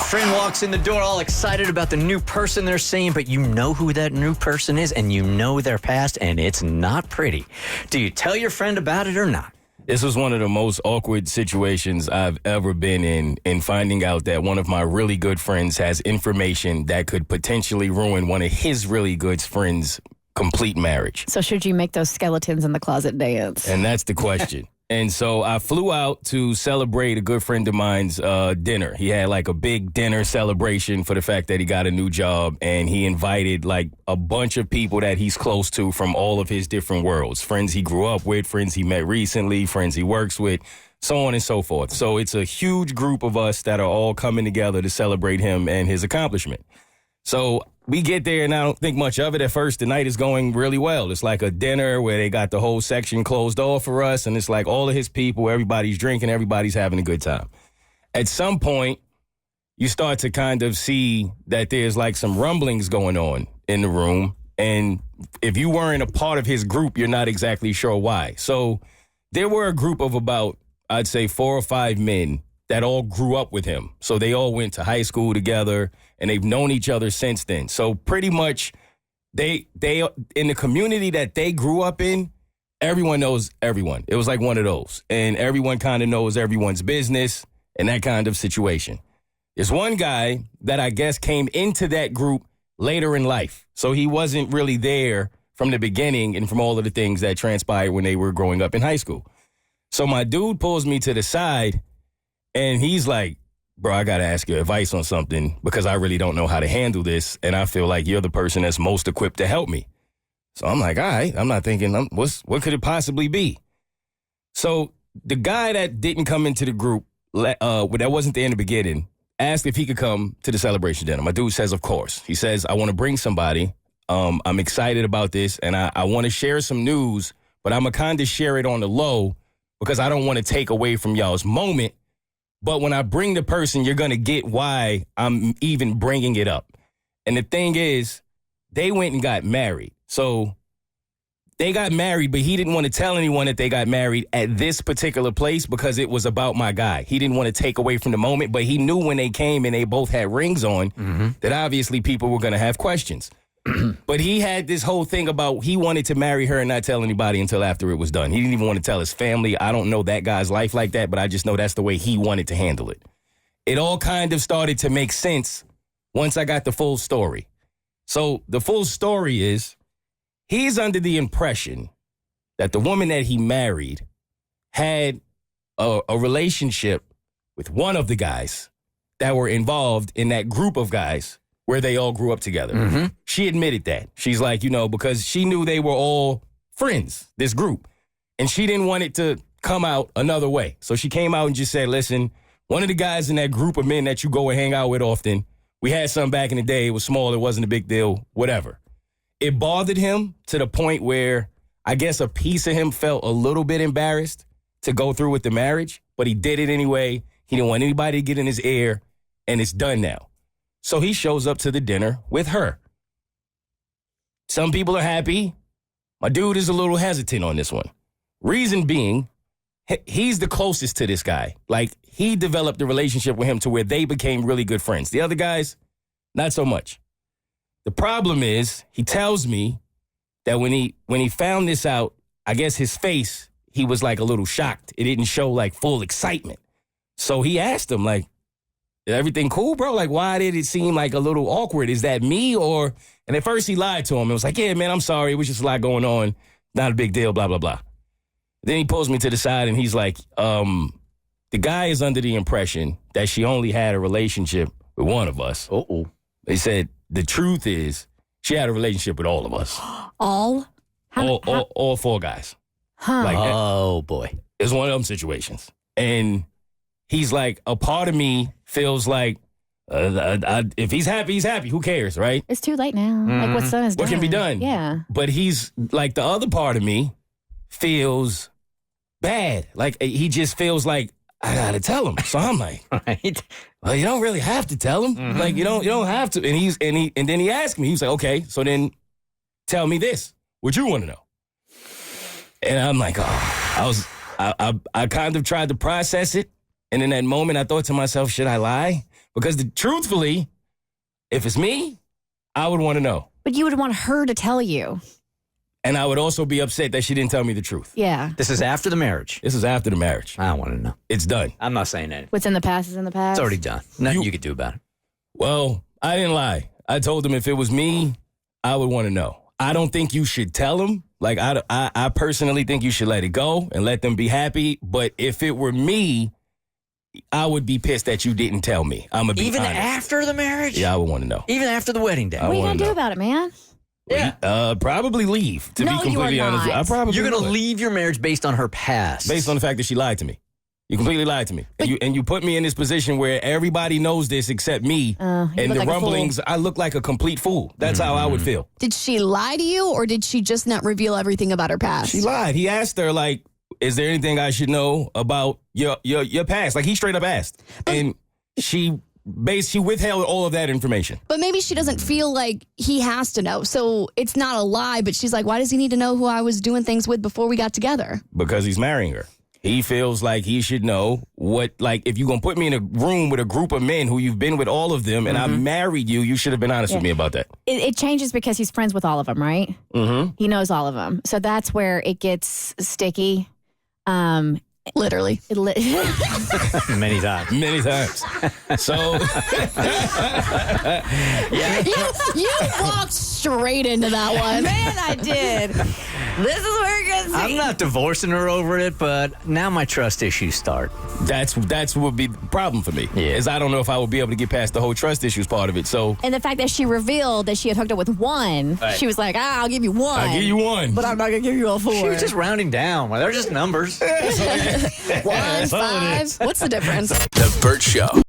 Friend walks in the door all excited about the new person they're seeing, but you know who that new person is and you know their past, and it's not pretty. Do you tell your friend about it or not? This was one of the most awkward situations I've ever been in finding out that one of my really good friends has information that could potentially ruin one of his really good friends' complete marriage. So should you make those skeletons in the closet dance? And that's the question. And so I flew out to celebrate a good friend of mine's dinner. He had like a big dinner celebration for the fact that he got a new job, and he invited like a bunch of people that he's close to from all of his different worlds. Friends he grew up with, friends he met recently, friends he works with, so on and so forth. So it's a huge group of us that are all coming together to celebrate him and his accomplishment. So we get there, and I don't think much of it at first. The night is going really well. It's like a dinner where they got the whole section closed off for us, and it's like all of his people, everybody's drinking, everybody's having a good time. At some point, you start to kind of see that there's like some rumblings going on in the room, and if you weren't a part of his group, you're not exactly sure why. So there were a group of about, I'd say, 4 or 5 men that all grew up with him. So they all went to high school together, and they've known each other since then. So pretty much they in the community that they grew up in, everyone knows everyone. It was like one of those. And everyone kind of knows everyone's business and that kind of situation. There's one guy that I guess came into that group later in life. So he wasn't really there from the beginning and from all of the things that transpired when they were growing up in high school. So my dude pulls me to the side, and he's like, bro, I got to ask your advice on something because I really don't know how to handle this, and I feel like you're the person that's most equipped to help me. So I'm like, all right, I'm not thinking, what could it possibly be? So the guy that didn't come into the group, that wasn't there in the beginning, asked if he could come to the celebration dinner. My dude says, of course. He says, I want to bring somebody. I'm excited about this, and I want to share some news, but I'm going to kind of share it on the low because I don't want to take away from y'all's moment. But when I bring the person, you're going to get why I'm even bringing it up. And the thing is, they went and got married. So they got married, but he didn't want to tell anyone that they got married at this particular place because it was about my guy. He didn't want to take away from the moment, but he knew when they came and they both had rings on that obviously people were going to have questions. But he had this whole thing about he wanted to marry her and not tell anybody until after it was done. He didn't even want to tell his family. I don't know that guy's life like that, but I just know that's the way he wanted to handle it. It all kind of started to make sense once I got the full story. So the full story is he's under the impression that the woman that he married had a relationship with one of the guys that were involved in that group of guys where they all grew up together. She admitted that. She's like, because she knew they were all friends, this group, and she didn't want it to come out another way. So she came out and just said, listen, one of the guys in that group of men that you go and hang out with often, we had some back in the day. It was small. It wasn't a big deal, whatever. It bothered him to the point where I guess a piece of him felt a little bit embarrassed to go through with the marriage, but he did it anyway. He didn't want anybody to get in his ear, and it's done now. So he shows up to the dinner with her. Some people are happy. My dude is a little hesitant on this one. Reason being, he's the closest to this guy. Like, he developed a relationship with him to where they became really good friends. The other guys, not so much. The problem is, he tells me that when he found this out, I guess his face, he was like a little shocked. It didn't show like full excitement. So he asked him, like, everything cool, bro? Like, why did it seem like a little awkward? Is that me or... And at first he lied to him. It was like, yeah, man, I'm sorry. It was just a lot going on. Not a big deal, blah, blah, blah. Then he pulls me to the side and he's like, the guy is under the impression that she only had a relationship with one of us. They said the truth is she had a relationship with all of us. All? All 4 guys. Huh. Like, Oh, boy. it's one of them situations. And he's like, a part of me feels like, if he's happy, he's happy. Who cares, right? It's too late now. Like, what's done is done. What can be done? Yeah. But he's like, the other part of me feels bad. Like, he just feels like, I gotta tell him. So I'm like, Right? well, you don't really have to tell him. Like, you don't have to. And then he asked me, he was like, okay, so then tell me this. What you want to know? And I'm like, I kind of tried to process it. And in that moment, I thought to myself, should I lie? Because truthfully, if it's me, I would want to know. But you would want her to tell you. And I would also be upset that she didn't tell me the truth. Yeah. This is after the marriage. This is after the marriage. I don't want to know. It's done. I'm not saying anything. What's in the past is in the past. It's already done. Nothing you could do about it. Well, I didn't lie. I told him if it was me, I would want to know. I don't think you should tell him. Like, I personally think you should let it go and let them be happy. But if it were me, I would be pissed that you didn't tell me. I'm going to be Even honest. after the marriage? Yeah, I would want to know. Even after the wedding day? What are you wanna going to do know. about it, man? Yeah. Probably leave, to No, be you completely are honest with you. not. I probably You're going to would. leave your marriage based on her past. Based on the fact that she lied to me. You completely lied to me. And you put me in this position where everybody knows this except me. And look the like a rumblings, I look like a complete fool. That's how I would feel. Did she lie to you, or did she just not reveal everything about her past? She lied. He asked her, like, is there anything I should know about your past? Like, he straight up asked. And she withheld all of that information. But maybe she doesn't feel like he has to know. So it's not a lie, but she's like, why does he need to know who I was doing things with before we got together? Because he's marrying her. He feels like he should know what, like, if you're going to put me in a room with a group of men who you've been with all of them and I married you, you should have been honest with me about that. It changes because he's friends with all of them, right? Mm-hmm. He knows all of them. So that's where it gets sticky. Literally. Many times. Many times. So, You walked straight into that one. Man, I did. This is where it gets I'm not divorcing her over it, but now my trust issues start. that's what would be the problem for me. Yeah. Is I don't know if I would be able to get past the whole trust issues part of it. So, And the fact that she revealed that she had hooked up with one, Right. she was like, I'll give you one. I'll give you one. But I'm not going to give you all four. She was just rounding down. Well, they're just numbers. 1, 5. What's the difference? The Bert Show.